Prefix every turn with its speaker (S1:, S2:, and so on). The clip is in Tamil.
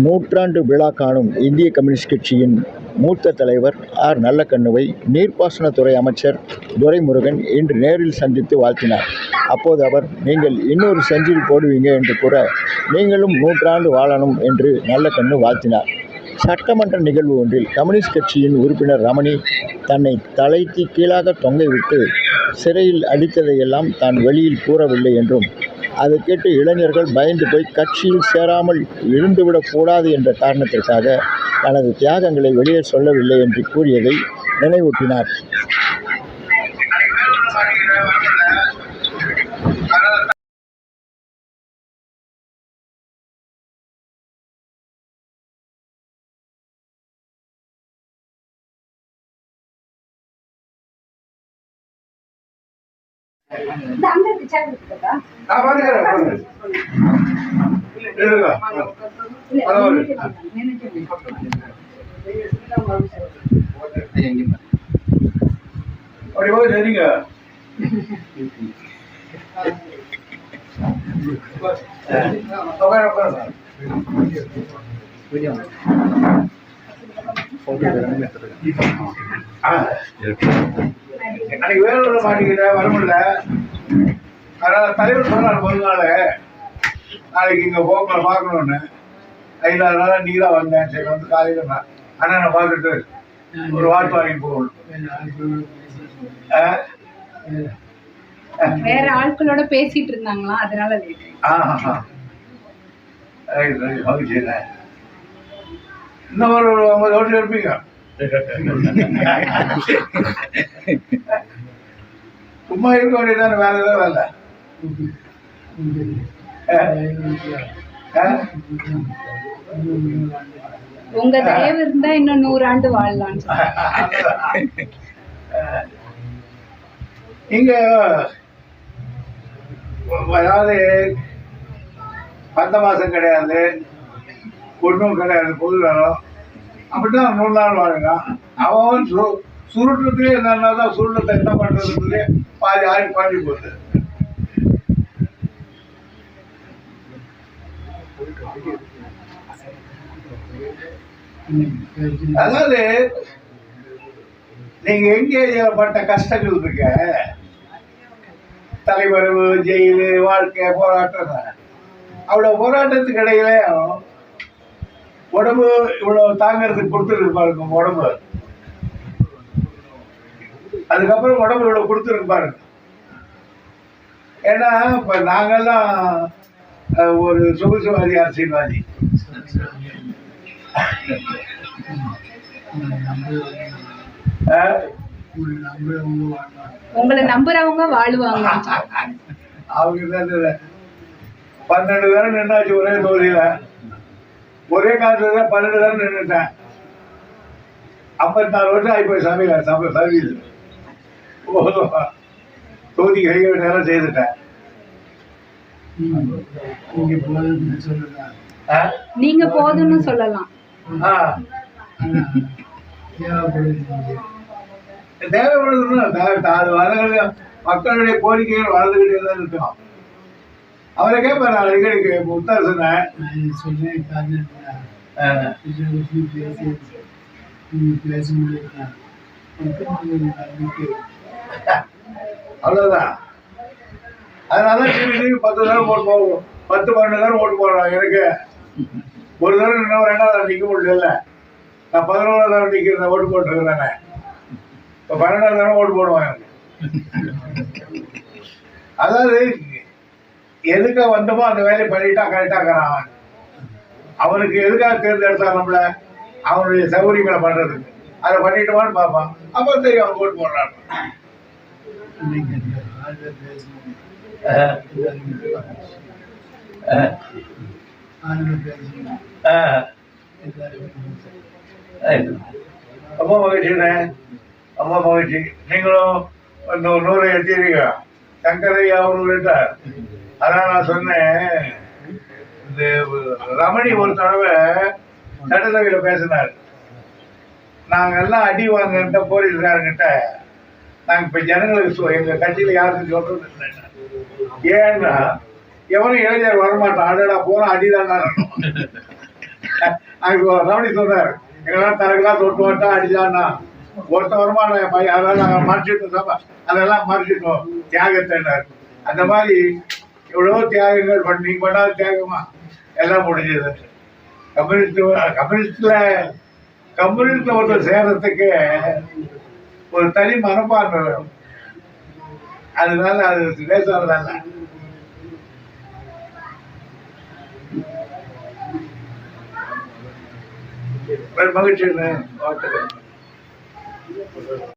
S1: நூற்றாண்டு விழா காணும் இந்திய கம்யூனிஸ்ட் கட்சியின் மூத்த தலைவர் ஆர். நல்லக்கண்ணுவை நீர்ப்பாசனத்துறை அமைச்சர் துரைமுருகன் இன்று நேரில் சந்தித்து வாழ்த்தினார். அப்போது அவர், நீங்கள் இன்னொரு செஞ்சுரி போடுவீங்க என்று கூற, நீங்களும் நூற்றாண்டு வாழணும் என்று நல்லக்கண்ணு வாழ்த்தினார். சட்டமன்ற நிகழ்வு ஒன்றில் கம்யூனிஸ்ட் கட்சியின் உறுப்பினர் ரமணி தன்னை தலைக்கு கீழாக தொங்கவிட்டு சிறையில் அடித்ததையெல்லாம் தான் வெளியில் கூறவில்லை என்றும், அதை கேட்டு இளைஞர்கள் பயந்து போய் கட்சியில் சேராமல் இருந்துவிடக் கூடாது என்ற காரணத்திற்காக தனது தியாகங்களை வெளியே சொல்லவில்லை என்று கூறியதை நினைவூட்டினார்.
S2: அன்னைக்கு வேலை மாட்டிக்கிட்ட வர முடியல. அதனால தலைவர் சொன்னார் மறுநாள், நாளைக்கு இங்க போக்கல பார்க்கணும்னு. அதனால நீ தான் வந்தேன். சரி வந்து காலையில் அண்ணனை பார்த்துட்டு ஒரு வாட்டு வாங்கிட்டு போகணும்.
S3: வேற ஆட்களோட பேசிட்டு இருந்தாங்களா, அதனால
S2: இன்னும் ஒரு 50 வருஷம் இருப்பீங்க. சும்மா இருக்க வேண்டியதான, வேலை தான் வேலை.
S3: உங்க தயவு இருந்தா இன்னும் 100 ஆண்டு வாழலாம்.
S2: இங்க அதாவது பந்த மாசம் கிடையாது, ஒன்றும் கிடையாது, பொது நேரம். அப்படிதான் 100 நாள் வாழலாம். அவன் சுருட்டுலேயே என்னன்னா தான் சுருட்டத்தை என்ன பண்றதுக்குள்ளே பாதி ஆடி பாடி போகுது. அதாவது நீங்க எங்கேஜப்பட்ட கஷ்டங்கள் இருக்க, தலைவரவு, ஜெயிலு, வாழ்க்கை, போராட்டம். அவ்வளவு போராட்டத்துக்கு இடையில உடம்பு இவ்வளவு தாங்கிறதுக்கு கொடுத்துருக்கு பாருங்க உடம்பு. அதுக்கப்புறம் உடம்பு இவ்வளவு கொடுத்துருக்கு பாருங்க. ஏன்னா இப்ப நாங்கெல்லாம் ஒரு சொகுசுவாதி, அரசியல்வாதி.
S3: உங்களை நம்புறவங்க வாழ்வாங்க.
S2: அவங்க 12 பேரும் நின்னாச்சு ஒரே தொகுதியில. ஒரே காலத்துல 12 பேரும் நின்றுட்டேன். 54 வருஷம் ஆகிப்போய் சர்வீஸ். தொகுதி கைய வேண்டியெல்லாம் செய்துட்டேன்.
S3: நீங்க போதும்னு சொல்லலாம்.
S2: தேவைப்படுது. மக்களுடைய கோரிக்கைகள் வளர்ந்துகிட்டே தான் இருக்கணும். அவரை கேட்பாரு, நான் அடிக்கடி உத்தர சொன்னேன். அவ்வளவுதான். அதனால டிவி 10 தடவை ஓட்டு போகும், 10-12 தடவை ஓட்டு போடுறாங்க. எனக்கு ஒரு தடவை இன்னும் 2வது நிற்க முடியல. நான் 11வது தடவை நிற்கிறேன், ஓட்டு போட்டுருக்கிறேன். இப்போ 12வது தடவை ஓட்டு போடுவாங்க எனக்கு. அதாவது எதுக்க வந்தமோ அந்த வேலையை பண்ணிட்டா கரெக்டாகிறான். அவனுக்கு எதுக்காக தேர்ந்தெடுத்தா நம்மள, அவனுடைய சௌகரியங்களை பண்றதுக்கு. அதை பண்ணிட்டுமான்னு பார்ப்பான். அப்போ தெரியும் அவன் ஓட்டு போடுறான். ரொம்ப மகிழ்ச்சிண்ணே, ரொம்ப மகிழ்ச்சி. நீங்களும் 100 எடுத்தீங்க. சங்கரையா அவர்கள்ட்ட அதான் நான் சொன்னேன். இந்த ரமணி ஒரு தடவை சட்டசபையில பேசினார். நாங்க எல்லாம் அடி வாங்கிட்ட போலீஸ்காரங்கிட்ட நாங்க இப்ப ஜனங்களுக்கு எங்க கட்சியில யாருக்கும் சொல்றது இல்லை. ஏன்னா எவனும் இளைஞர் வரமாட்டான். அடடா போனா அடிதான் அதுக்கு ரவுடி சொன்னார், எங்கெல்லாம் தலைக்கெல்லாம் தொட்டு வட்டா அடிச்சான்னா ஒருத்தன் வருமான பையன், அதெல்லாம் நாங்கள் மறைச்சிட்டோம், அதெல்லாம் மறைச்சிட்டோம் தியாகத்தினர். அந்த மாதிரி எவ்வளோ தியாகங்கள் பண்ணி நீங்கள் பண்ணாத தியாகமா எல்லாம் முடிஞ்சது. கம்யூனிஸ்ட்ல ஒருத்தர் சேர்றதுக்கு ஒரு தனி மனப்பான்மை வேணும். அதனால அது லேசானதால மகிழ்ச்சி.